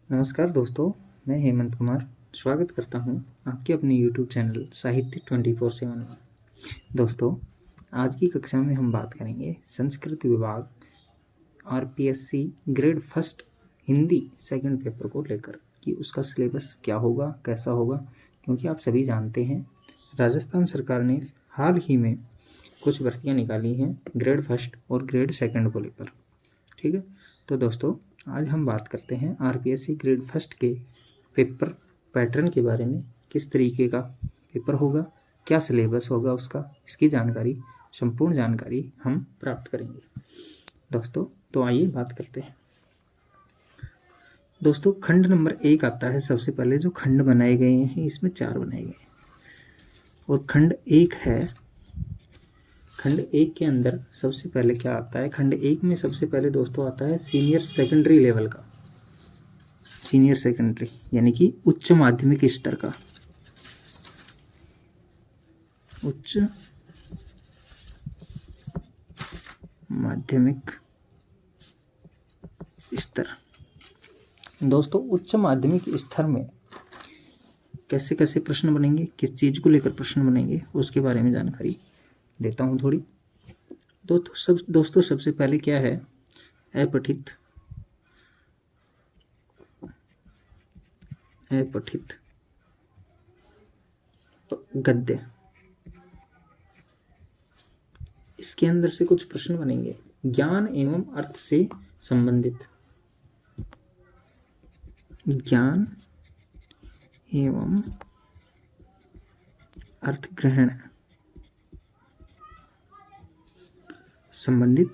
नमस्कार दोस्तों, मैं हेमंत कुमार स्वागत करता हूं आपके अपने YouTube चैनल साहित्य 24/7 में। दोस्तों, आज की कक्षा में हम बात करेंगे संस्कृत विभाग RPSC grade first Hindi second paper को लेकर कि उसका सिलेबस क्या होगा, कैसा होगा। क्योंकि आप सभी जानते हैं राजस्थान सरकार ने हाल ही में कुछ भर्तियां निकाली हैं ग्रेड फर्स्ट और ग्रेड सेकंड को लेकर। ठीक है, तो दोस्तों आज हम बात करते हैं आरपीएससी ग्रेड फर्स्ट के पेपर पैटर्न के बारे में। किस तरीके का पेपर होगा, क्या सिलेबस होगा उसका, इसकी जानकारी, संपूर्ण जानकारी हम प्राप्त करेंगे। दोस्तों तो आइए बात करते हैं। दोस्तों खंड नंबर 1 आता है। सबसे पहले जो खंड बनाए गए हैं इसमें 4 बनाए गए हैं और खंड 1 है। खंड 1 के अंदर सबसे पहले क्या आता है? खंड 1 में सबसे पहले दोस्तों आता है सीनियर सेकेंडरी लेवल का, सीनियर सेकेंडरी यानी कि उच्च माध्यमिक स्तर का, उच्च माध्यमिक स्तर। दोस्तों उच्च माध्यमिक स्तर में कैसे कैसे प्रश्न बनेंगे, किस चीज को लेकर प्रश्न बनेंगे, उसके बारे में जानकारी देता हूं थोड़ी। दोस्तों सबसे पहले क्या है? अपठित गद्य। इसके अंदर से कुछ प्रश्न बनेंगे ज्ञान एवं अर्थ से संबंधित, ज्ञान एवं अर्थ ग्रहण संबंधित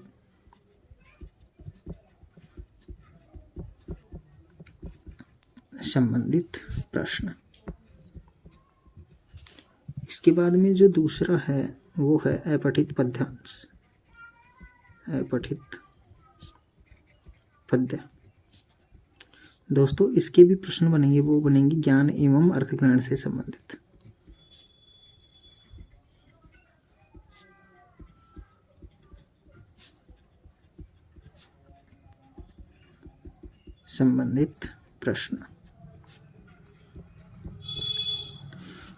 प्रश्न। इसके बाद में जो दूसरा है वो है अपठित पद्यांश, अपठित पद्य। दोस्तों इसके भी प्रश्न बनेंगे, वो बनेंगे ज्ञान एवं अर्थग्रहण से संबंधित। प्रश्न।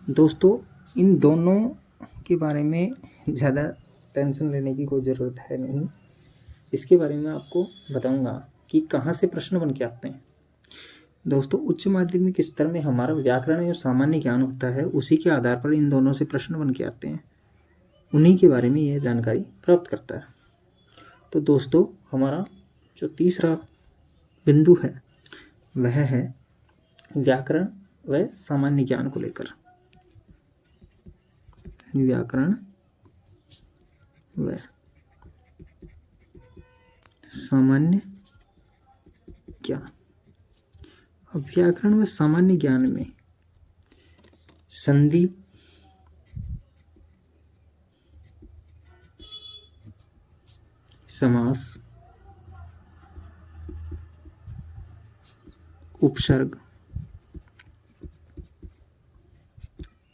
दोस्तों इन दोनों के बारे में ज़्यादा टेंशन लेने की कोई ज़रूरत है नहीं। इसके बारे में आपको बताऊंगा कि कहाँ से प्रश्न बन के आते हैं। दोस्तों उच्च माध्यमिक स्तर में हमारा व्याकरण जो सामान्य ज्ञान होता है उसी के आधार पर इन दोनों से प्रश्न बन के आते हैं, उन्हीं के बारे में यह जानकारी प्राप्त करता है। तो दोस्तों हमारा जो तीसरा बिंदु है वह है व्याकरण व सामान्य ज्ञान को लेकर। व्याकरण व सामान्य ज्ञान। अब व्याकरण व सामान्य ज्ञान में संधि, समास, उपसर्ग,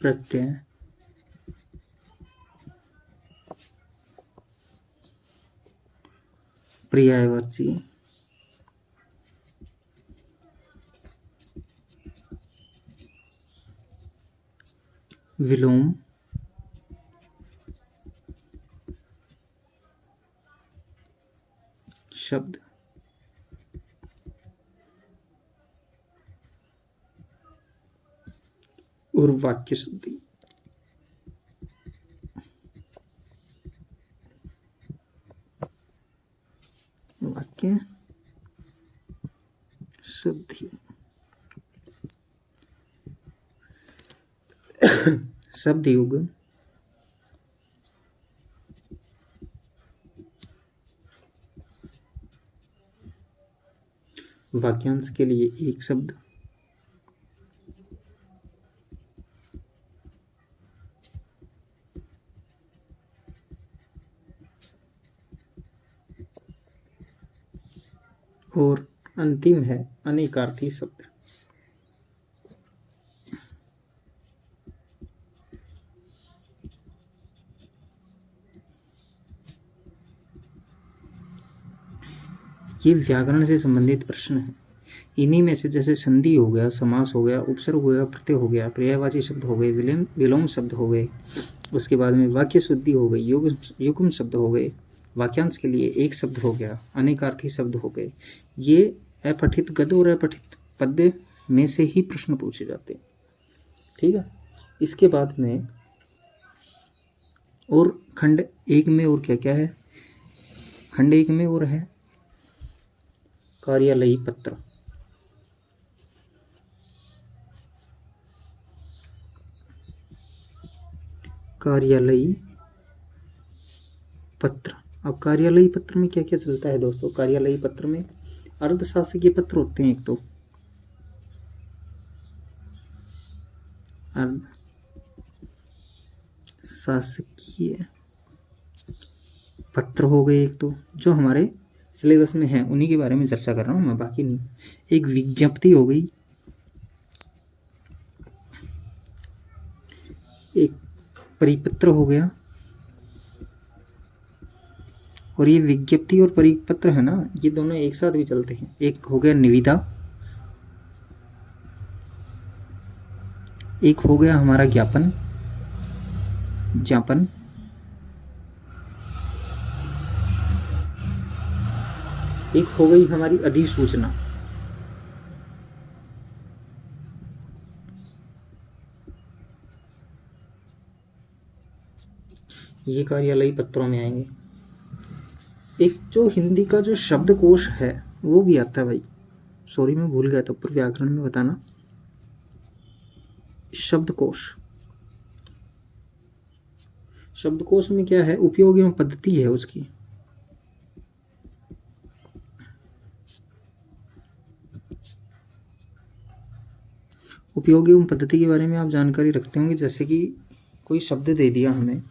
प्रत्यय, पर्यायवाची, विलोम, शब्द, और वाक्य शुद्धि। वाक्य शुद्धि। शब्द युग, वाक्यांश के लिए एक शब्द, और अंतिम है अनेकार्थी शब्द। ये व्याकरण से संबंधित प्रश्न है। इन्हीं में से जैसे संधि हो गया, समास हो गया, उपसर्ग हो गया, प्रत्यय हो गया, पर्यायवाची शब्द हो गए, विलोम शब्द हो गए, उसके बाद में वाक्य शुद्धि हो गई, युग्म शब्द हो गए, वाक्यांश के लिए एक शब्द हो गया, अनेकार्थी शब्द हो गए। ये अपठित गद्य और अपठित पद्य में से ही प्रश्न पूछे जाते हैं। ठीक है। इसके बाद में और खंड एक में और क्या क्या है? खंड एक में और है कार्यालयी पत्र। कार्यालयी पत्र। अब कार्यालयी पत्र में क्या क्या चलता है दोस्तों? कार्यालयी पत्र में अर्धशासकीय पत्र होते हैं। एक तो अर्धशासकीय पत्र हो गए एक तो, जो हमारे सिलेबस में है, उन्हीं के बारे में चर्चा कर रहा हूँ मैं, बाकी नहीं। एक विज्ञप्ति हो गई, एक परिपत्र हो गया, और ये विज्ञप्ति और परिपत्र है ना, ये दोनों एक साथ भी चलते हैं। एक हो गया निविदा, एक हो गया हमारा ज्ञापन, एक हो गई हमारी अधिसूचना। ये कार्यालयी पत्रों में आएंगे। एक जो हिंदी का जो शब्दकोश है वो भी आता है भाई, सॉरी मैं भूल गया था ऊपर व्याकरण में बताना। शब्दकोश में क्या है? उपयोग एवं पद्धति है उसकी। उपयोग एवं पद्धति के बारे में आप जानकारी रखते होंगे। जैसे कि कोई शब्द दे दिया हमें,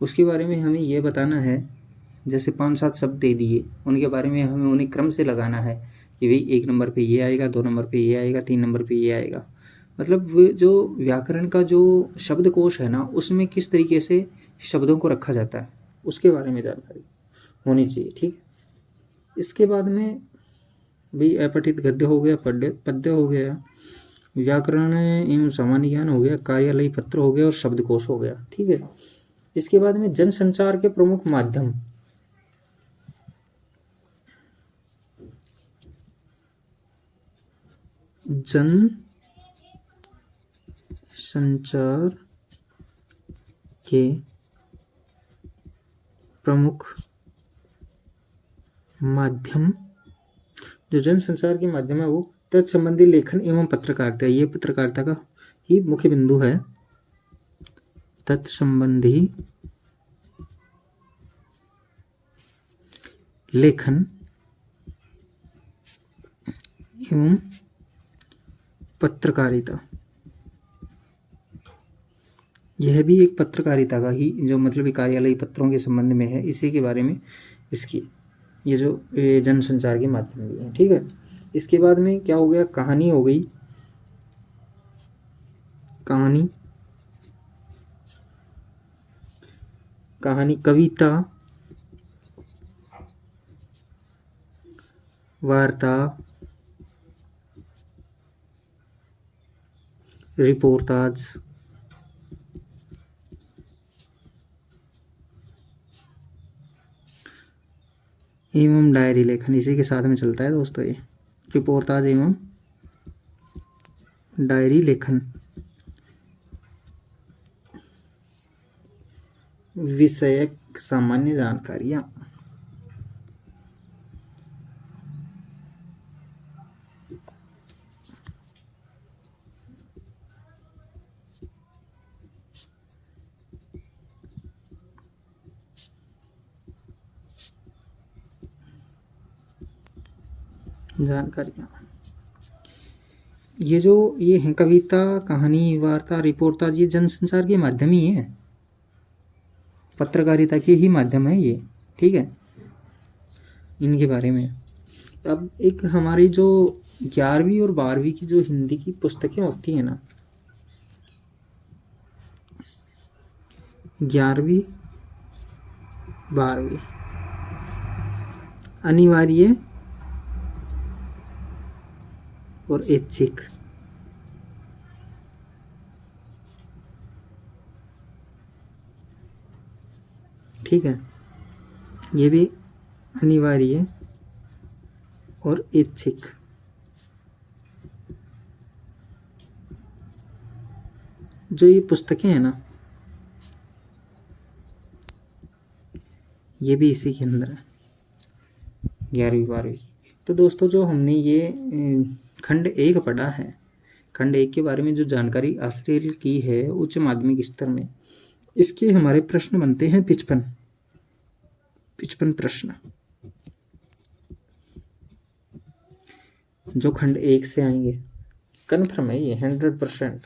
उसके बारे में हमें ये बताना है। जैसे 5-7 शब्द दे दिए, उनके बारे में हमें उन्हें क्रम से लगाना है कि भाई 1 नंबर पे ये आएगा, 2 नंबर पे ये आएगा, 3 नंबर पे ये आएगा। मतलब वो जो व्याकरण का जो शब्दकोश है ना, उसमें किस तरीके से शब्दों को रखा जाता है, उसके बारे में जानकारी होनी चाहिए। ठीक। इसके बाद में भी अपठित गद्य हो गया, पद्य हो गया, व्याकरण एवं सामान्य ज्ञान हो गया, कार्यालयी पत्र हो गया और शब्दकोश हो गया। ठीक है। इसके बाद में जनसंचार के प्रमुख माध्यम, जन संचार के प्रमुख माध्यम, जो जन संचार के माध्यम है वो तत्संबंधी लेखन एवं पत्रकारिता। ये पत्रकारिता का ही मुख्य बिंदु है। तत्संबंधी लेखन एवं पत्रकारिता, यह भी एक पत्रकारिता का ही, जो मतलब कार्यालयी पत्रों के संबंध में है, इसी के बारे में इसकी ये जो जनसंचार के माध्यम भी है। ठीक है। इसके बाद में क्या हो गया? कहानी हो गई, कहानी, कविता, वार्ता, रिपोर्टाज, एवं डायरी लेखन। इसी के साथ में चलता है दोस्तों ये रिपोर्टाज एवं डायरी लेखन। विषयक सामान्य जानकारियां, ये जो ये हैं कविता, कहानी, वार्ता, रिपोर्टाज, ये जनसंचार के माध्यम ही है, पत्रकारिता के ही माध्यम है ये। ठीक है। इनके बारे में अब एक हमारी जो 11वीं और 12वीं की जो हिंदी की पुस्तकें होती है ना, 11वीं 12वीं, अनिवार्य और ऐच्छिक। ठीक है, ये भी अनिवार्य और ऐच्छिक। जो ये पुस्तकें हैं ना, ये भी इसी के अंदर है, 11वीं 12वीं। तो दोस्तों, जो हमने ये खंड 1 पढ़ा है, खंड 1 के बारे में जो जानकारी हासिल की है उच्च माध्यमिक स्तर में, इसके हमारे प्रश्न बनते हैं 55 प्रश्न, जो खंड 1 से आएंगे। कन्फर्म है ये 100%।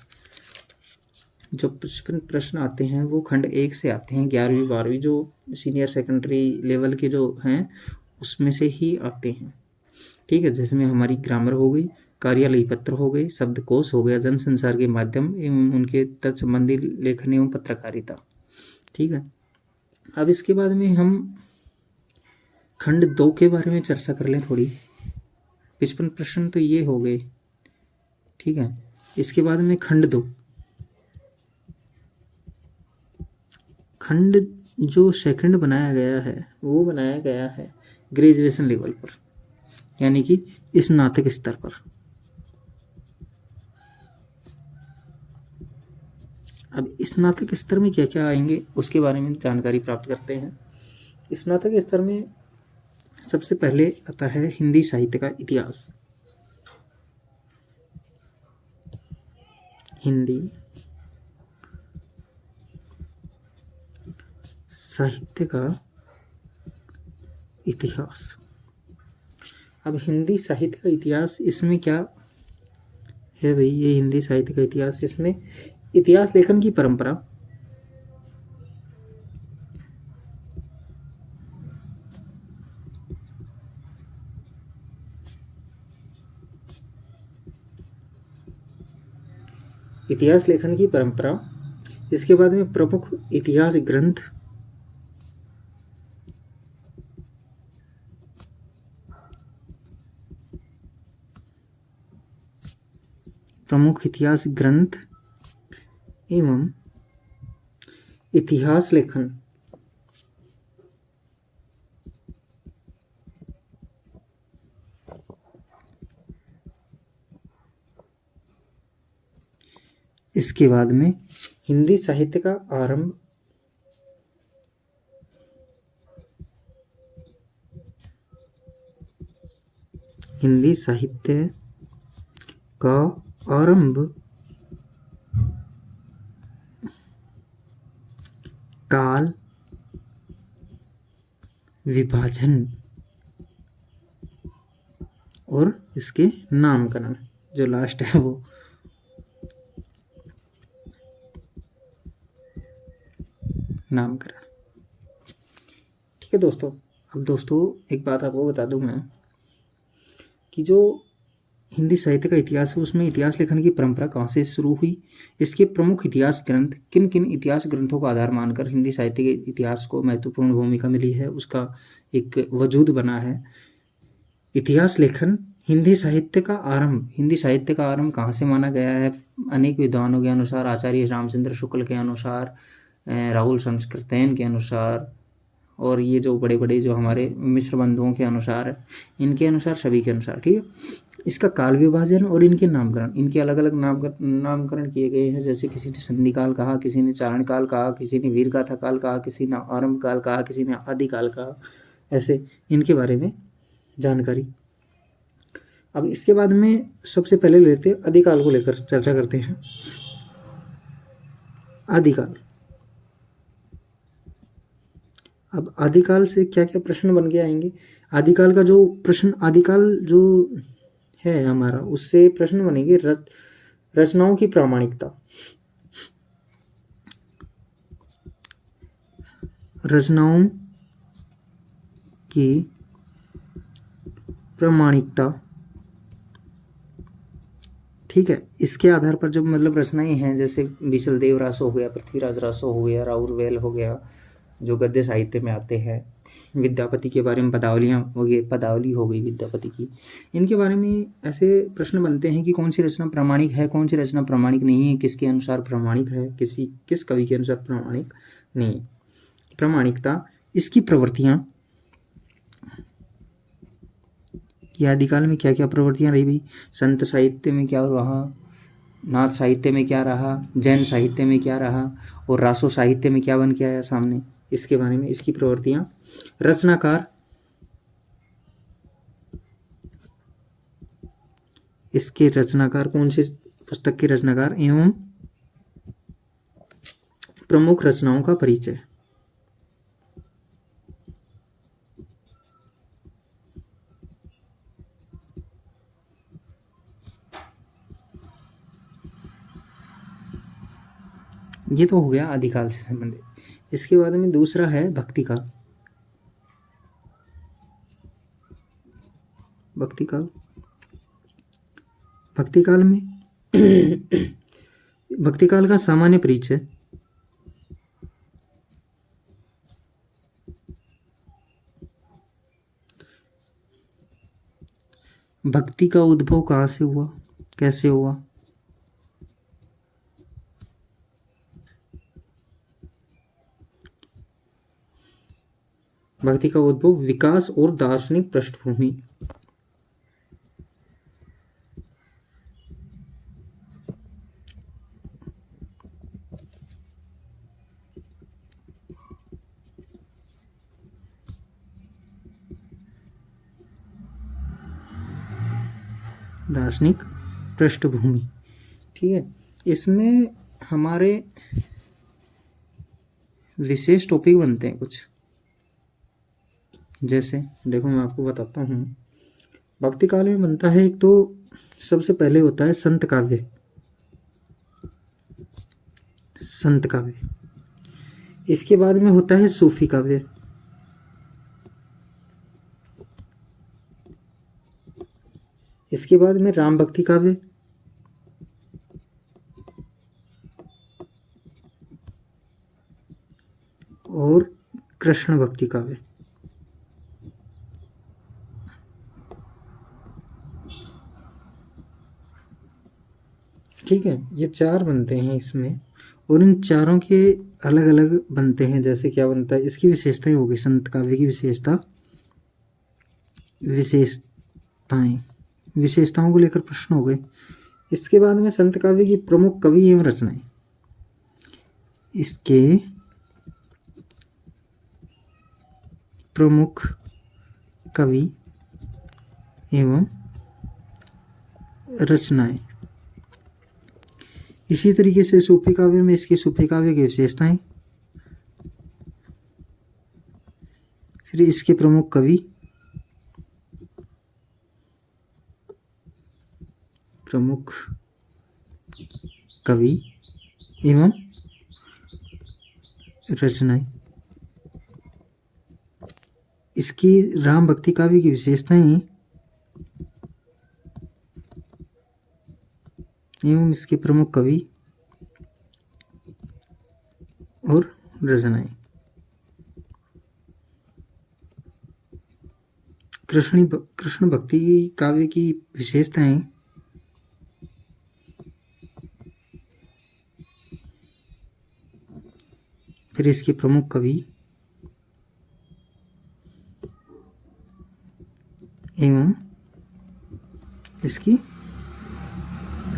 जो 55 प्रश्न आते हैं वो खंड 1 से आते हैं, 11वीं 12वीं जो सीनियर सेकेंडरी लेवल के जो हैं उसमें से ही आते हैं। ठीक है, जिसमें हमारी ग्रामर हो गई, कार्यालय पत्र हो गए, शब्दकोश हो गया, जनसंचार के माध्यम एवं उनके तत्संबंधी लेखन एवं पत्रकारिता। ठीक है, अब इसके बाद में हम खंड 2 के बारे में चर्चा कर लें थोड़ी। 55 प्रश्न तो ये हो गए। ठीक है, इसके बाद में खंड जो सेकंड बनाया गया है वो बनाया गया है ग्रेजुएशन लेवल पर, यानी कि स्नातक स्तर पर। अब स्नातक स्तर में क्या क्या आएंगे उसके बारे में जानकारी प्राप्त करते हैं। स्नातक स्तर में सबसे पहले आता है हिंदी साहित्य का इतिहास। हिंदी साहित्य का इतिहास। अब हिंदी साहित्य का इतिहास, इसमें क्या है भाई? ये हिंदी साहित्य का इतिहास, इसमें इतिहास लेखन की परंपरा, इतिहास लेखन की परंपरा। इसके बाद में प्रमुख इतिहास ग्रंथ, प्रमुख इतिहास ग्रंथ एवं इतिहास लेखन। इसके बाद में हिंदी साहित्य का आरंभ, हिंदी साहित्य का आरंभ काल, विभाजन और इसके नामकरण, जो लास्ट है वो नामकरण। ठीक है दोस्तों, अब दोस्तों एक बात आपको बता दूं मैं कि जो हिंदी साहित्य का इतिहास है उसमें इतिहास लेखन की परंपरा कहाँ से शुरू हुई, इसके प्रमुख इतिहास ग्रंथ, किन किन इतिहास ग्रंथों का आधार मानकर हिंदी साहित्य के इतिहास को महत्वपूर्ण भूमिका मिली है, उसका एक वजूद बना है। इतिहास लेखन, हिंदी साहित्य का आरंभ, हिंदी साहित्य का आरंभ कहाँ से माना गया है? अनेक विद्वानों के अनुसार, आचार्य रामचंद्र शुक्ल के अनुसार, राहुल संस्कृतैन के अनुसार, और ये जो बड़े बड़े जो हमारे मिश्र बंधुओं के अनुसार, इनके अनुसार, सभी के अनुसार। ठीक है, इसका काल विभाजन और इनके नामकरण, इनके अलग अलग नामकरण किए गए हैं। जैसे किसी ने संधि काल कहा, किसी ने चारण काल कहा, किसी ने वीर गाथा काल कहा, किसी ने आरंभ काल कहा, किसी ने आदि काल कहा, ऐसे इनके बारे में जानकारी। अब इसके बाद में सबसे पहले लेते हैं आदिकाल को लेकर चर्चा करते हैं। आदिकाल, अब आदिकाल से क्या क्या प्रश्न बन के आएंगे? आदिकाल का जो प्रश्न, आदिकाल जो है हमारा, उससे प्रश्न बनेंगे रचनाओं की प्रामाणिकता, रचनाओं की प्रामाणिकता। ठीक है, इसके आधार पर जब मतलब रचनाएं हैं, जैसे बीसल देव रास हो गया, पृथ्वीराज रास हो गया, राउरवेल हो गया, जो गद्य साहित्य में आते हैं, विद्यापति के बारे में पदावलियाँ वगैरह, पदावली हो गई विद्यापति की, इनके बारे में ऐसे प्रश्न बनते हैं कि कौन सी रचना प्रामाणिक है, कौन सी रचना प्रामाणिक नहीं है, किसके अनुसार प्रामाणिक है, किस कवि के अनुसार प्रामाणिक नहीं है। प्रामाणिकता, इसकी प्रवृत्तियाँ कि आदिकाल में क्या क्या प्रवृत्तियाँ रही भाई, संत साहित्य में क्या रहा, नाथ साहित्य में क्या रहा, जैन साहित्य में क्या रहा, और रासो साहित्य में क्या बन के आया सामने, इसके बारे में, इसकी प्रवृत्तियाँ। रचनाकार, इसके रचनाकार, कौन से पुस्तक के रचनाकार एवं प्रमुख रचनाओं का परिचय। ये तो हो गया आदिकाल से संबंधित। इसके बाद में दूसरा है भक्तिकाल। भक्तिकाल, भक्तिकाल में भक्तिकाल का सामान्य परिचय। भक्ति का उद्भव कहाँ से हुआ, कैसे हुआ। भक्ति का उद्भव, विकास और दार्शनिक पृष्ठभूमि। दार्शनिक पृष्ठभूमि, ठीक है। इसमें हमारे विशेष टॉपिक बनते हैं कुछ, जैसे देखो मैं आपको बताता हूँ। भक्ति काल में बनता है, एक तो सबसे पहले होता है संत काव्य। संत काव्य, इसके बाद में होता है सूफी काव्य। इसके बाद में राम भक्ति काव्य। और कृष्ण भक्ति काव्य। ठीक है, ये चार बनते हैं इसमें, और इन चारों के अलग अलग बनते हैं। जैसे क्या बनता है, इसकी विशेषताएं होगी, संत काव्य की विशेषताओं को लेकर प्रश्न हो गए। इसके बाद में संत काव्य की प्रमुख कवि एवं रचनाएं। इसके प्रमुख कवि एवं रचनाएं। इसी तरीके से सूफी काव्य में इसकी सूफी काव्य की विशेषताएं, फिर इसके प्रमुख कवि, एवं रचनाएं। इसकी राम भक्ति काव्य की विशेषताएं एवं इसके प्रमुख कवि और रचनाएं। कृष्ण भक्ति काव्य की विशेषताएं, फिर इसके प्रमुख कवि एवं इसकी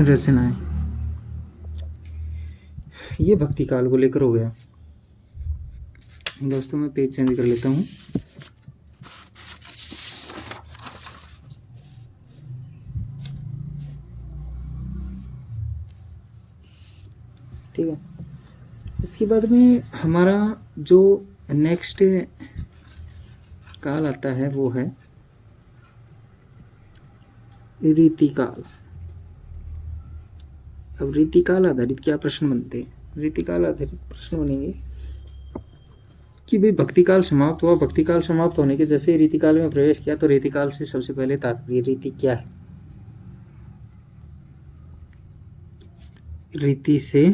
रचनाएं। ये भक्ति काल को लेकर हो गया। दोस्तों मैं पेज चेंज कर लेता हूँ। ठीक है, इसके बाद में हमारा जो नेक्स्ट काल आता है वो है रीतिकाल। अब रीतिकाल आधारित क्या प्रश्न बनते हैं, रीतिकाल आधारित प्रश्न बनेंगे कि भाई भक्तिकाल समाप्त हुआ, भक्तिकाल समाप्त होने के जैसे रीतिकाल में प्रवेश किया, तो रीतिकाल से सबसे पहले तात्पर्य रीति क्या है। रीति से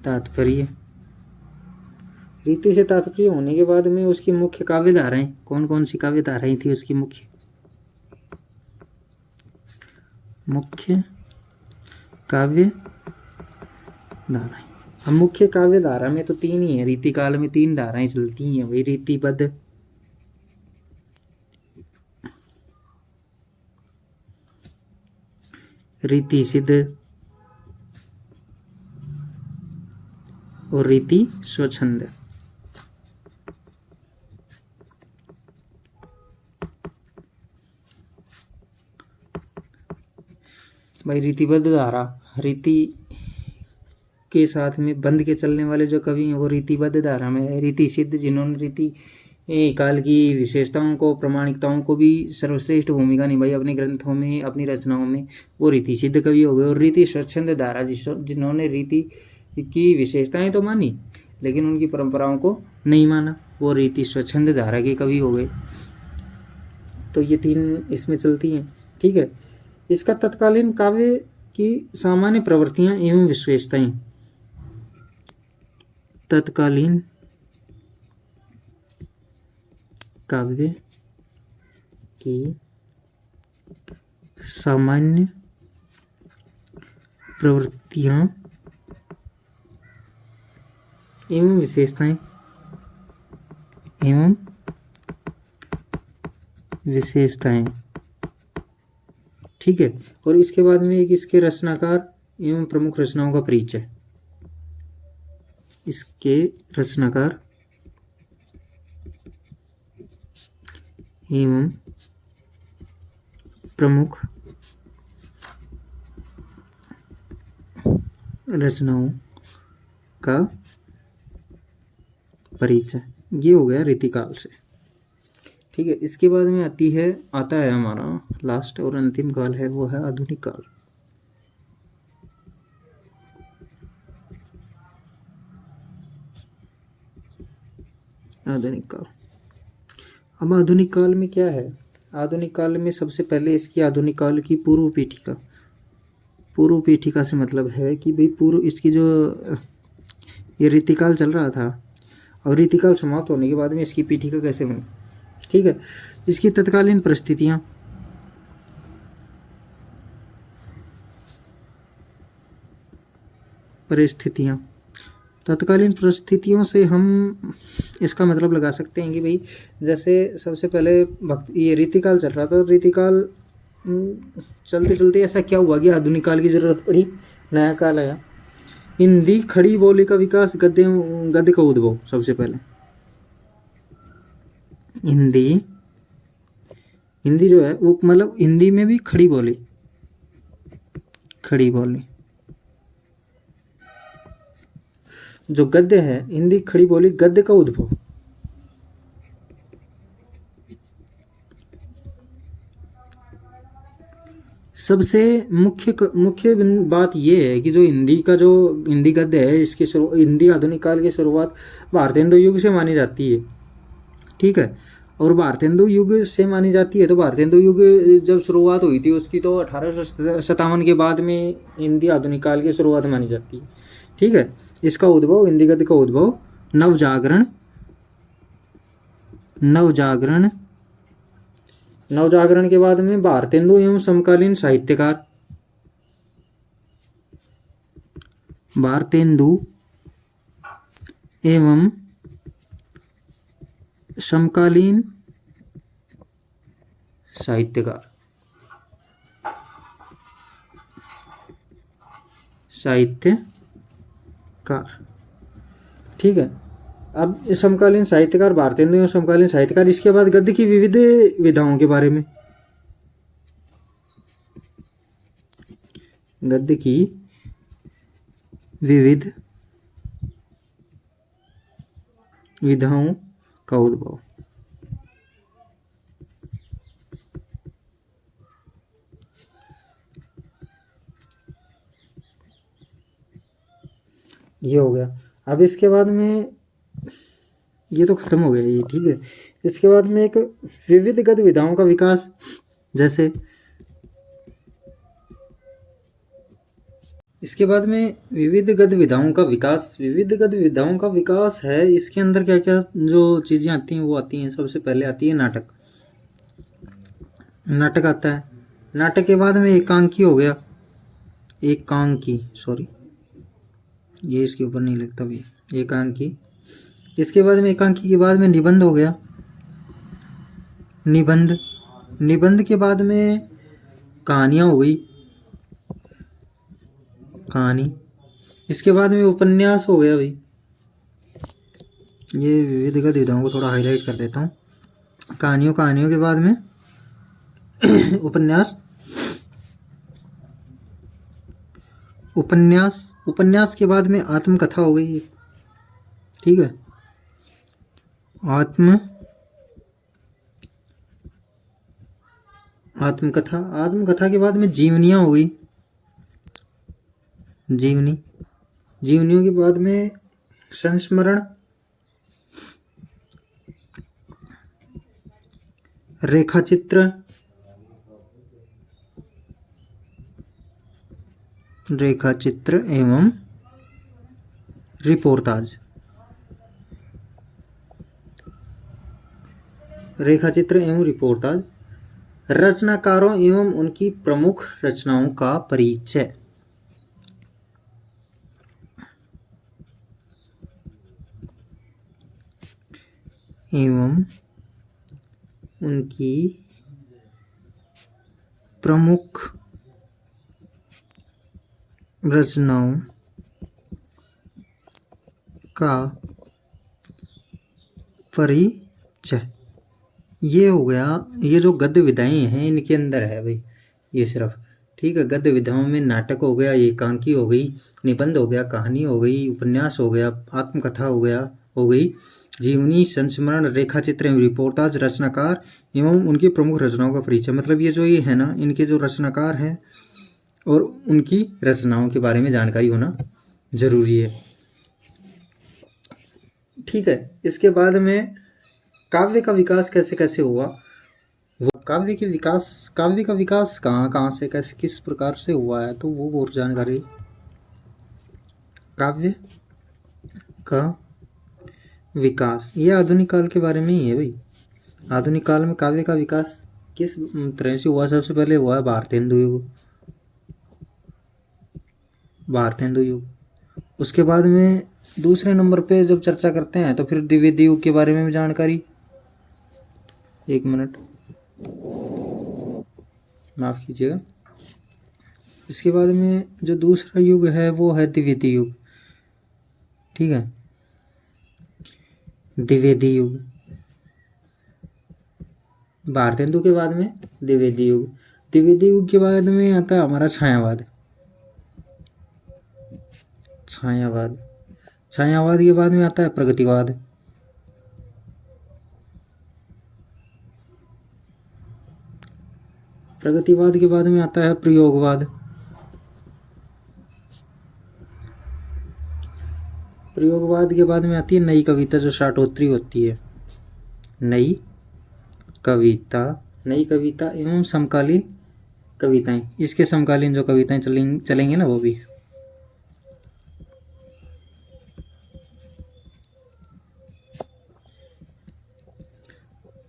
तात्पर्य रीति से तात्पर्य होने के बाद में उसकी मुख्य काव्य धाराएं कौन कौन सी काव्य धाराएं थी उसकी मुख्य काव्य धाराएं। अब मुख्य काव्य धारा में तो तीन ही है, रीति काल में तीन धाराएं चलती हैं वही रीतिबद्ध, रीति सिद्ध और रीति स्वच्छंद। भाई रीतिबद्ध धारा, रीति के साथ में बंध के चलने वाले जो कवि हैं वो रीतिबद्ध धारा में है। रीति सिद्ध जिन्होंने रीति काल की विशेषताओं को प्रामाणिकताओं को भी सर्वश्रेष्ठ भूमिका निभाई अपने ग्रंथों में अपनी रचनाओं में, वो रीति सिद्ध कवि हो गए। और रीति स्वच्छंद धारा जिन्होंने रीति की विशेषताएं तो मानी लेकिन उनकी परंपराओं को नहीं माना, वो रीति स्वच्छंद धारा के कवि हो गए। तो ये तीन इसमें चलती हैं। ठीक है, इसका तत्कालीन काव्य की सामान्य प्रवृत्तियां एवं विशेषताएं। तत्कालीन काव्य की सामान्य प्रवृत्तियां एवं विशेषताएं। ठीक है, और इसके बाद में एक इसके रचनाकार एवं प्रमुख रचनाओं का परिचय। इसके रचनाकार एवं प्रमुख रचनाओं का परिचय, ये हो गया रीतिकाल से। ठीक है, इसके बाद में आता है हमारा लास्ट और अंतिम काल है, वो है आधुनिक काल। आधुनिक काल। अब आधुनिक काल में क्या है? आधुनिक काल में सबसे पहले इसकी आधुनिक काल की पूर्व पीठिका। पूर्व पीठिका से मतलब है कि भाई पूर्व इसकी जो ये रीतिकाल चल रहा था और रीतिकाल समाप्त होने के बाद में इसकी पीठिका कैसे बनी। ठीक है, इसकी तत्कालीन परिस्थितियां, तत्कालीन परिस्थितियों से हम इसका मतलब लगा सकते हैं कि भाई जैसे सबसे पहले ये रीतिकाल चल रहा था, रीतिकाल चलते चलते ऐसा क्या हुआ कि आधुनिक काल की जरूरत पड़ी, नया काल आया। हिंदी खड़ी बोली का विकास, गद्य का उद्भव। सबसे पहले हिंदी जो है वो मतलब हिंदी में भी खड़ी बोली जो गद्य है, हिंदी खड़ी बोली गद्य का उद्भव। सबसे मुख्य बात ये है कि जो हिंदी गद्य है, इसकी हिंदी आधुनिक काल की शुरुआत भारतेंदु युग से मानी जाती है। ठीक है, और भारतेंदु युग से मानी जाती है तो भारतेंदु युग जब शुरुआत हुई थी उसकी तो 1857 के बाद में हिंदी आधुनिक काल की शुरुआत मानी जाती है। ठीक है, इसका उद्भव, हिंदी गद्य का उद्भव नवजागरण के बाद में भारतेंदु एवं समकालीन साहित्यकार, भारतेंदु एवं समकालीन साहित्यकार, ठीक है। अब समकालीन साहित्यकार भारतेंदु एवं समकालीन साहित्यकार। इसके बाद गद्य की विविध विधाओं के बारे में, गद्य की विविध विधाओं का उद्भव। ये हो गया। अब इसके बाद में ये तो खत्म हो गया ये, ठीक है। इसके बाद में एक विविध गद्य विधाओं का विकास, जैसे इसके बाद में विविध गद्य विधाओं का विकास। विविध गद्य विधाओं का विकास है, इसके अंदर क्या क्या जो चीज़ें आती हैं वो आती हैं। सबसे पहले आती है नाटक। नाटक आता है। नाटक के बाद में एकांकी हो गया, एकांकी, सॉरी ये इसके ऊपर नहीं लगता भी, एकांकी। इसके बाद में एकांकी के बाद में निबंध हो गया, निबंध। निबंध के बाद में कहानियाँ हो गई, कहानी। इसके बाद में उपन्यास हो गया भाई। ये विविध गद्य विधाओं को थोड़ा हाईलाइट कर देता हूँ। कहानियों के बाद में उपन्यास। उपन्यास के बाद में आत्मकथा हो गई, ठीक है। आत्मकथा के बाद में जीवनियाँ हो गई, जीवनी। जीवनियों के बाद में संस्मरण, रेखाचित्र, एवं रिपोर्टाज। रेखाचित्र एवं रिपोर्टाज। रचनाकारों एवं उनकी प्रमुख रचनाओं का परिचय। एवं उनकी प्रमुख रचनाओं का परिचय। ये हो गया, ये जो गद्य विधाएं हैं इनके अंदर है भाई ये सिर्फ, ठीक है। गद्य विधाओं में नाटक हो गया, एकांकी हो गई, निबंध हो गया, कहानी हो गई, उपन्यास हो गया, आत्मकथा हो गई, जीवनी, संस्मरण, रेखाचित्र एवं रिपोर्टाज, रचनाकार एवं उनकी प्रमुख रचनाओं का परिचय। मतलब ये जो ये है ना, इनके जो रचनाकार हैं और उनकी रचनाओं के बारे में जानकारी होना जरूरी है, ठीक है। इसके बाद में काव्य का विकास कैसे कैसे हुआ, वो काव्य का विकास कहाँ से कैसे किस प्रकार से हुआ है, तो वो और जानकारी। काव्य का विकास ये आधुनिक काल के बारे में ही है भाई। आधुनिक काल में काव्य का विकास किस तरह से हुआ? सबसे पहले हुआ है भारतेंदु युग, भारतेंदु युग। उसके बाद में दूसरे नंबर पे जब चर्चा करते हैं तो फिर द्विवेदी युग के बारे में भी जानकारी। एक मिनट माफ कीजिएगा। इसके बाद में जो दूसरा युग है वो है द्विवेदी युग, ठीक है। द्विवेदी युग, भारतेंदु के बाद में द्विवेदी युग। द्विवेदी युग के बाद में आता है हमारा छायावाद। छायावाद के बाद में आता है प्रगतिवाद। प्रगतिवाद के बाद में आता है प्रयोगवाद। प्रयोगवाद के बाद में आती है नई कविता, जो शाटोत्री होती है। नई कविता एवं समकालीन कविताएं। इसके समकालीन जो कविताएं चलेंगे ना वो भी।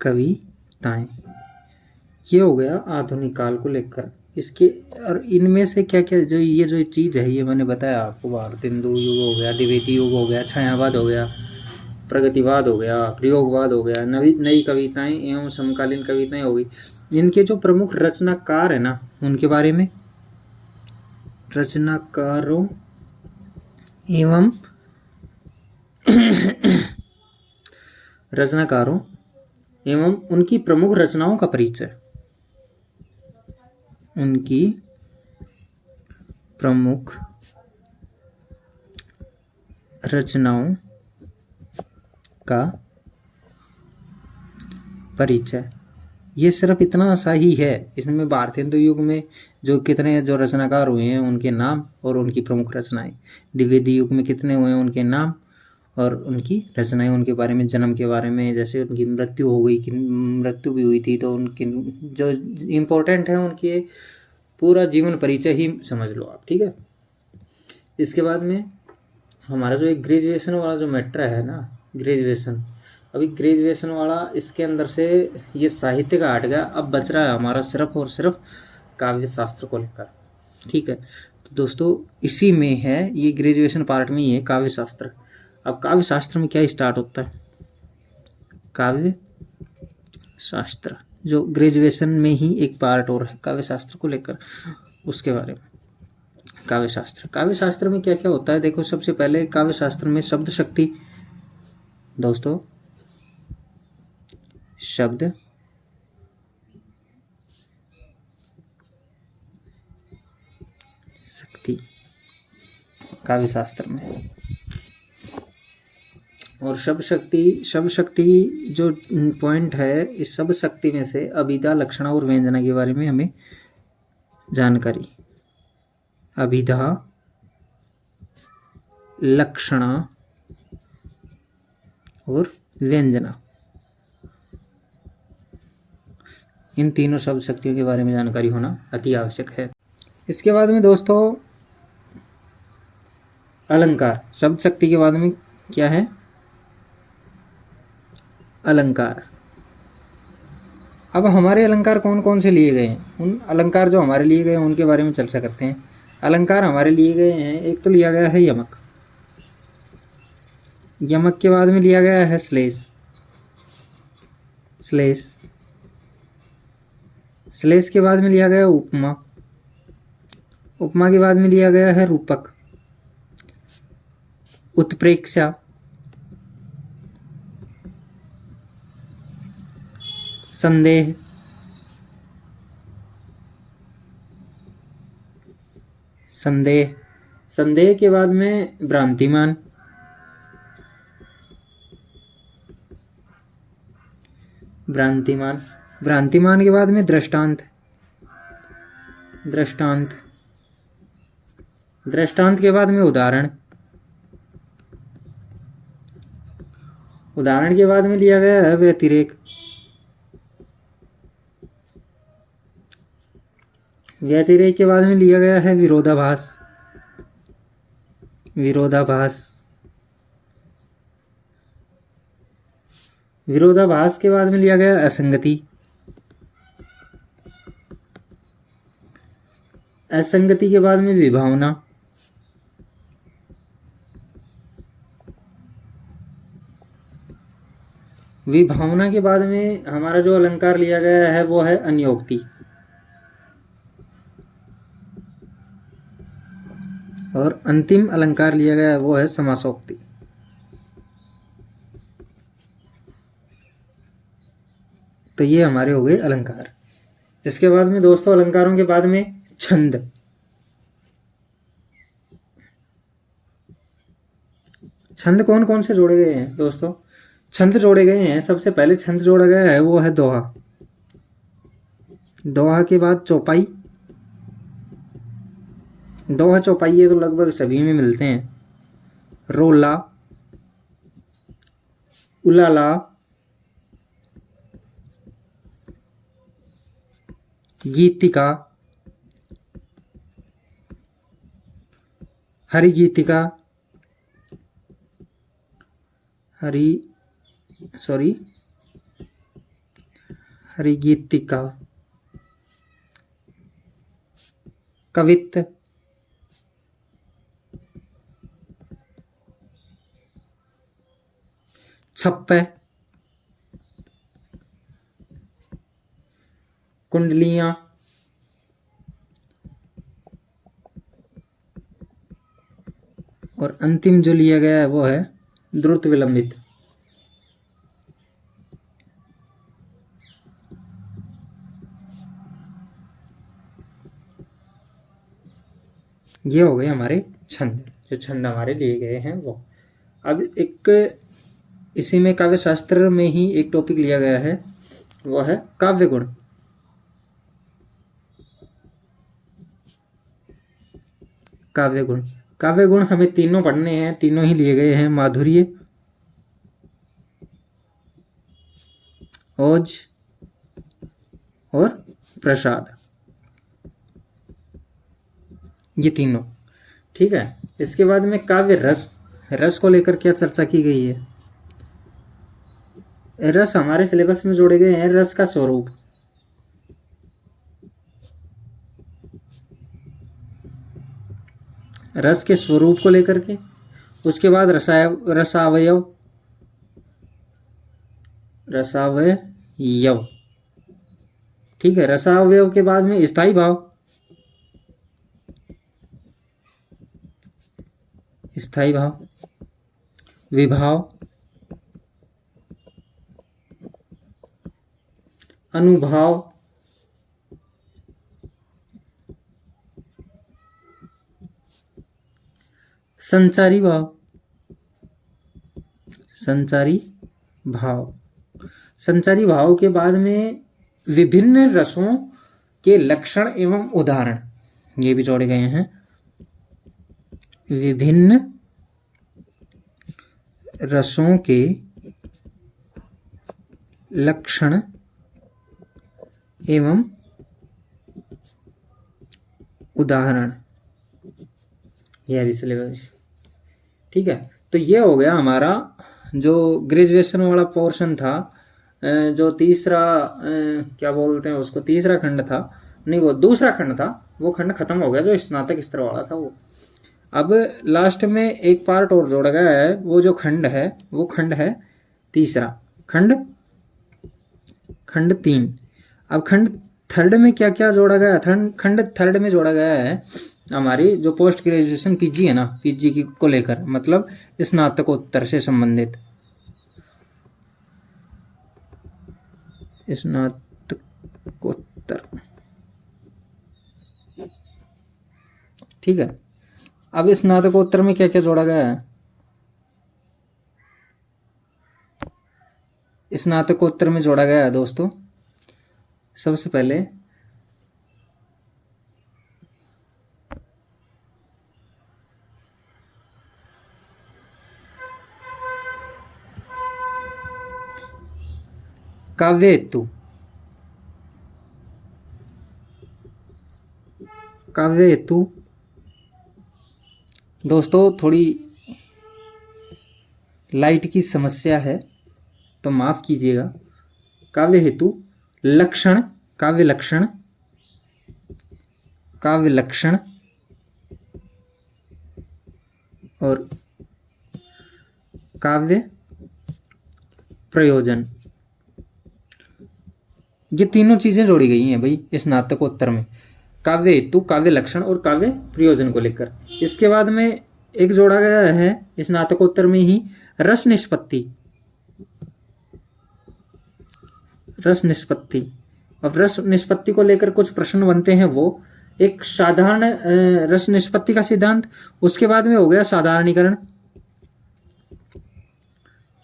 कविताएं, ये हो गया आधुनिक काल को लेकर। इसके और इनमें से क्या क्या जो ये जो चीज़ है, ये मैंने बताया आपको, भारतेंदु युग हो गया, द्विवेदी युग हो गया, छायावाद हो गया, प्रगतिवाद हो गया, प्रयोगवाद हो गया, नई कविताएं एवं समकालीन कविताएं हो गई। इनके जो प्रमुख रचनाकार है ना, उनके बारे में, रचनाकारों एवं उनकी प्रमुख रचनाओं का परिचय। उनकी प्रमुख रचनाओं का परिचय। ये सिर्फ इतना सा ही है। इसमें भारतेंदु युग में जो कितने जो रचनाकार हुए हैं उनके नाम और उनकी प्रमुख रचनाएं, द्विवेदी युग में कितने हुए हैं उनके नाम और उनकी रचनाएं, उनके बारे में, जन्म के बारे में, जैसे उनकी मृत्यु हो गई कि मृत्यु भी हुई थी तो उनकी जो इम्पोर्टेंट है उनके पूरा जीवन परिचय ही समझ लो आप, ठीक है। इसके बाद में हमारा जो एक ग्रेजुएशन वाला जो मैटर है ना, ग्रेजुएशन, अभी ग्रेजुएशन वाला इसके अंदर से ये साहित्य का हट गया। अब बच रहा है हमारा सिर्फ और सिर्फ काव्य शास्त्र को लेकर। ठीक है, तो दोस्तों इसी में है, ये ग्रेजुएशन पार्ट में ही है काव्य शास्त्र। अब काव्य शास्त्र में क्या स्टार्ट होता है, काव्य शास्त्र जो ग्रेजुएशन में ही एक पार्ट और है काव्य शास्त्र को लेकर, उसके बारे में। काव्य शास्त्र, काव्य शास्त्र में क्या क्या होता है देखो। सबसे पहले काव्य शास्त्र में शब्द शक्ति, दोस्तों शब्द शक्ति काव्य शास्त्र में, और शब्द शक्ति जो पॉइंट है, इस शब्द शक्ति में से अभिधा, लक्षणा और व्यंजना के बारे में हमें जानकारी। अभिधा, लक्षणा और व्यंजना, इन तीनों शब्द शक्तियों के बारे में जानकारी होना अति आवश्यक है। इसके बाद में दोस्तों अलंकार, शब्द शक्ति के बाद में क्या है, अलंकार। अब हमारे अलंकार कौन कौन से लिए गए हैं, उन अलंकार जो हमारे लिए गए हैं उनके बारे में चर्चा करते हैं। अलंकार हमारे लिए गए हैं, एक तो लिया गया है यमक, यमक के बाद में लिया गया है श्लेष, श्लेष, श्लेष के बाद में लिया गया उपमा, उपमा के बाद में लिया गया है रूपक, उत्प्रेक्षा, संदेह, संदेह, संदेह के बाद में भ्रांतिमान, भ्रांतिमान, भ्रांतिमान के बाद में दृष्टांत, दृष्टांत, दृष्टांत के बाद में उदाहरण, उदाहरण के बाद में लिया गया है व्यतिरेक, व्यतिरेक के बाद में लिया गया है विरोधाभास, विरोधाभास, विरोधाभास के बाद में लिया गया असंगति, असंगति के बाद में विभावना, विभावना के बाद में हमारा जो अलंकार लिया गया है वो है अन्योक्ति, और अंतिम अलंकार लिया गया है वो है समासोक्ति। तो ये हमारे हो गए अलंकार। इसके बाद में दोस्तों अलंकारों के बाद में छंद, छंद कौन कौन से जोड़े गए हैं दोस्तों, छंद जोड़े गए हैं, सबसे पहले छंद जोड़ा गया है वो है दोहा, दोहा के बाद चौपाई, दोहा चौपाई ये तो लगभग सभी में मिलते हैं, रोला, उलाला, गीतिका, हरि गीतिका, हरि गीतिका, कवित्त, छप्पे, कुंडलियां, और अंतिम जो लिया गया है वो है द्रुत विलंबित। ये हो गए हमारे छंद, जो छंद हमारे लिए गए हैं वो। अब एक इसी में काव्य शास्त्र में ही एक टॉपिक लिया गया है वो है काव्य गुण। काव्य गुण, काव्य गुण हमें तीनों पढ़ने हैं, तीनों ही लिए गए हैं, माधुर्य, ओज और प्रसाद, ये तीनों। ठीक है। इसके बाद में काव्य रस, रस को लेकर क्या चर्चा की गई है? रस हमारे सिलेबस में जोड़े गए हैं। रस का स्वरूप, रस के स्वरूप को लेकर के। उसके बाद रसावयव, रसावयव, ठीक है। रसावयव के बाद में स्थायी भाव, स्थायी भाव, विभाव, अनुभाव, संचारी भाव, संचारी भाव। संचारी भाव के बाद में विभिन्न रसों के लक्षण एवं उदाहरण, ये भी जोड़े गए हैं। विभिन्न रसों के लक्षण एवं उदाहरण, यह भी सिलेबस, ठीक है। तो ये हो गया हमारा जो ग्रेजुएशन वाला पोर्शन था। जो तीसरा क्या बोलते हैं उसको, तीसरा खंड था, नहीं वो दूसरा खंड था, वो खंड खत्म हो गया जो स्नातक स्तर वाला था वो। अब लास्ट में एक पार्ट और जोड़ा गया है, वो जो खंड है वो खंड है तीसरा, खंड 3। अब खंड थर्ड में क्या क्या जोड़ा गया? खंड थर्ड में जोड़ा गया है हमारी जो पोस्ट ग्रेजुएशन पीजी है ना, पीजी की को लेकर, मतलब स्नातकोत्तर से संबंधित, स्नातकोत्तर, ठीक है। अब स्नातकोत्तर में क्या क्या जोड़ा गया है? स्नातकोत्तर में जोड़ा गया है दोस्तों, सबसे पहले काव्यहेतु, काव्यहेतु दोस्तों थोड़ी लाइट की समस्या है तो माफ कीजिएगा। काव्य हेतु लक्षण, काव्य लक्षण, काव्य लक्षण और काव्य प्रयोजन, ये तीनों चीजें जोड़ी गई हैं भाई स्नातकोत्तर में, काव्य हेतु, काव्य लक्षण और काव्य प्रयोजन को लेकर। इसके बाद में एक जोड़ा गया है स्नातकोत्तर में ही रस निष्पत्ति, रस निष्पत्ति। अब रस निष्पत्ति को लेकर कुछ प्रश्न बनते हैं, वो एक साधारण रस निष्पत्ति का सिद्धांत, उसके बाद में हो गया साधारणीकरण,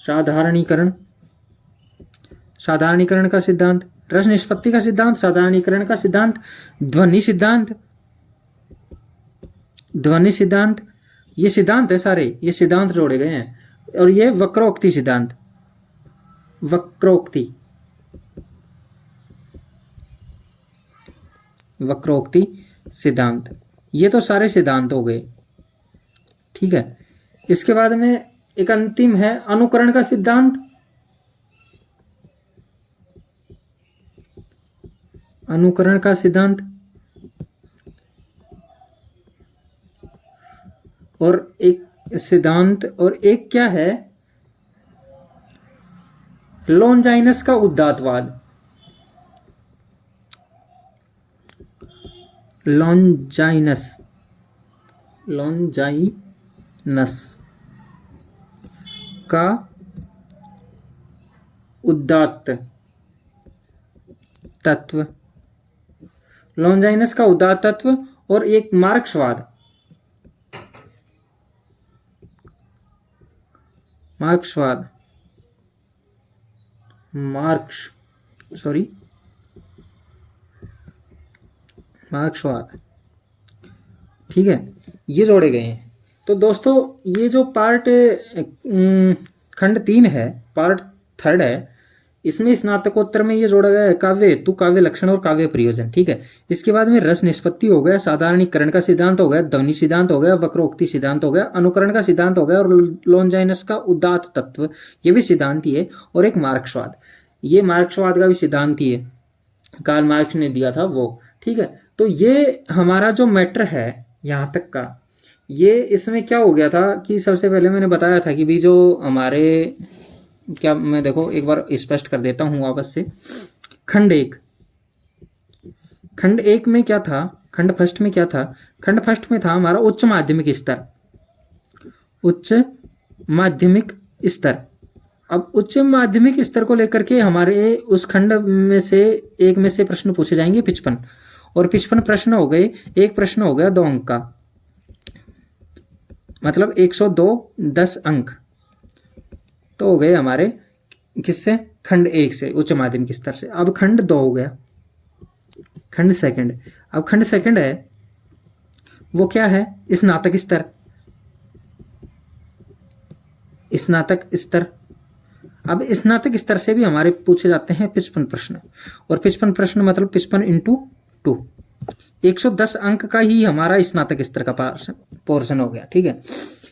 साधारणीकरण, साधारणीकरण का सिद्धांत, रस निष्पत्ति का सिद्धांत, साधारणीकरण का सिद्धांत, ध्वनि सिद्धांत, ध्वनि सिद्धांत, ये सिद्धांत है सारे, ये सिद्धांत जोड़े गए हैं। और ये वक्रोक्ति सिद्धांत, वक्रोक्ति, वक्रोक्ति सिद्धांत, ये तो सारे सिद्धांत हो गए, ठीक है। इसके बाद में एक अंतिम है अनुकरण का सिद्धांत, अनुकरण का सिद्धांत, और एक सिद्धांत, और एक क्या है लॉन्जाइनस का उदात्तवाद, लॉन्जाइनस, लॉन्जाइनस का उदात्त तत्व, लॉन्जाइनस का उदात्त तत्व, और एक मार्क्सवाद, मार्क्सवाद, मार्क्सवाद, ठीक है। ये जोड़े गए हैं। तो दोस्तों ये जो पार्ट खंड 3 है, पार्ट थर्ड है, इसमें स्नातकोत्तर में ये जोड़ा गया है काव्य हेतु, काव्य लक्षण और काव्य प्रयोजन। ठीक है। इसके बाद में रस निष्पत्ति हो गया, साधारणीकरण का सिद्धांत हो गया, ध्वनि सिद्धांत हो गया, वक्रोक्ति सिद्धांत हो गया, अनुकरण का सिद्धांत हो गया और लॉन्जाइनस का उदात्त तत्व, ये भी सिद्धांत ही है। और एक मार्क्सवाद, ये मार्क्सवाद का भी सिद्धांत ही है, कार्ल मार्क्स ने दिया था वो। ठीक है। तो ये हमारा जो मैटर है यहाँ तक का, ये इसमें क्या हो गया था कि सबसे पहले मैंने बताया था कि भी जो हमारे क्या, मैं देखो एक बार स्पष्ट कर देता हूँ वापस से। खंड एक में क्या था, खंड फर्स्ट में क्या था, खंड फर्स्ट में था हमारा उच्च माध्यमिक स्तर, उच्च माध्यमिक स्तर। अब उच्च माध्यमिक स्तर को लेकर के हमारे उस खंड में से एक में से प्रश्न पूछे जाएंगे 55, और 55 प्रश्न हो गए। एक प्रश्न हो गया 2 अंक का, मतलब 102 10 अंक तो हो गए हमारे किससे, खंड 1 से, उच्च माध्यमिक स्तर से। अब खंड 2 हो गया, खंड सेकंड। अब खंड सेकंड है वो क्या है, स्नातक स्तर, स्नातक स्तर। अब स्नातक स्तर से भी हमारे पूछे जाते हैं 55 प्रश्न, और 55 प्रश्न मतलब 55 इंटू 2, 110 अंक का ही हमारा स्नातक स्तर का पोर्शन हो गया। ठीक है।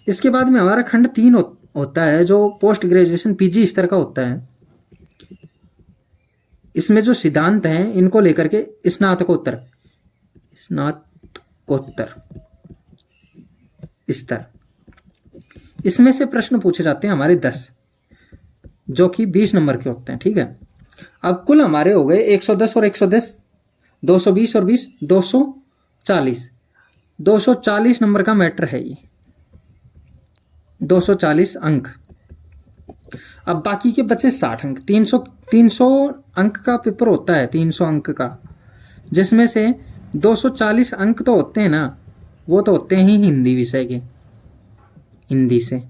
इसके बाद में हमारा खंड 3 होता है जो पोस्ट ग्रेजुएशन पीजी स्तर का होता है। इसमें जो सिद्धांत हैं इनको लेकर के स्नातकोत्तर स्तर, इसमें से प्रश्न पूछे जाते हैं हमारे 10, जो कि 20 नंबर के होते हैं। ठीक है। अब कुल हमारे हो गए 110 और 110, 220 और 20, 240, 240 नंबर का मैटर है ये, 240 अंक। अब बाकी के बचे 60 अंक। 300 अंक का पेपर होता है, 300 अंक का, जिसमें से 240 अंक तो होते हैं ना, वो तो होते हैं हिंदी विषय के, हिंदी से।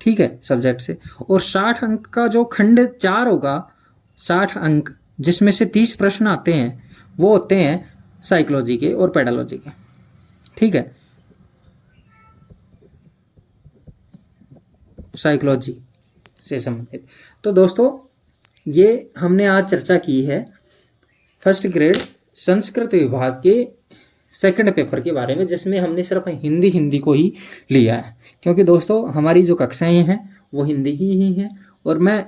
ठीक है, सब्जेक्ट से। और 60 अंक का जो खंड 4 होगा, 60 अंक जिसमें से 30 प्रश्न आते हैं, वो होते हैं साइकोलॉजी के और पेडालॉजी के। ठीक है, साइकोलॉजी से संबंधित। तो दोस्तों ये हमने आज चर्चा की है फर्स्ट ग्रेड संस्कृत विभाग के सेकंड पेपर के बारे में, जिसमें हमने सिर्फ हिंदी को ही लिया है, क्योंकि दोस्तों हमारी जो कक्षाएं हैं वो हिंदी की ही हैं। और मैं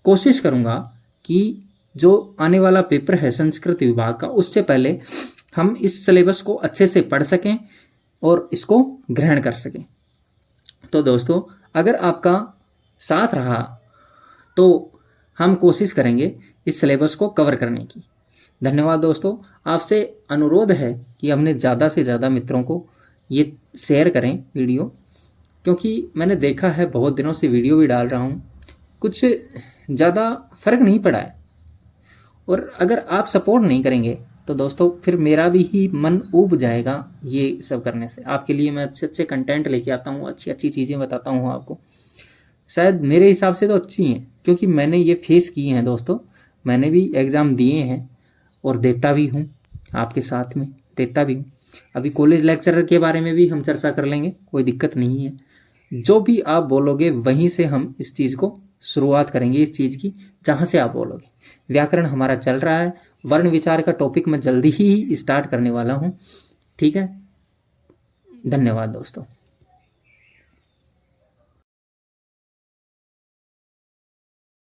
कोशिश करूंगा कि जो आने वाला पेपर है संस्कृत विभाग का, उससे पहले हम इस सिलेबस को अच्छे से पढ़ सकें और इसको ग्रहण कर सकें। तो दोस्तों अगर आपका साथ रहा तो हम कोशिश करेंगे इस सिलेबस को कवर करने की। धन्यवाद दोस्तों। आपसे अनुरोध है कि हमने ज़्यादा से ज़्यादा मित्रों को ये शेयर करें वीडियो, क्योंकि मैंने देखा है बहुत दिनों से वीडियो भी डाल रहा हूँ, कुछ ज़्यादा फर्क नहीं पड़ा है। और अगर आप सपोर्ट नहीं करेंगे तो दोस्तों फिर मेरा भी ही मन ऊब जाएगा ये सब करने से। आपके लिए मैं अच्छे अच्छे कंटेंट लेके आता हूँ, अच्छी अच्छी चीज़ें बताता हूँ आपको। शायद मेरे हिसाब से तो अच्छी हैं, क्योंकि मैंने ये फेस की हैं दोस्तों। मैंने भी एग्ज़ाम दिए हैं और देता भी हूँ, आपके साथ में देता भी हूँ। अभी कॉलेज लेक्चरर के बारे में भी हम चर्चा कर लेंगे, कोई दिक्कत नहीं है। जो भी आप बोलोगे वहीं से हम इस चीज़ को शुरुआत करेंगे, इस चीज़ की जहाँ से आप बोलोगे। व्याकरण हमारा चल रहा है, वर्ण विचार का टॉपिक मैं जल्दी ही स्टार्ट करने वाला हूँ। ठीक है, धन्यवाद दोस्तों।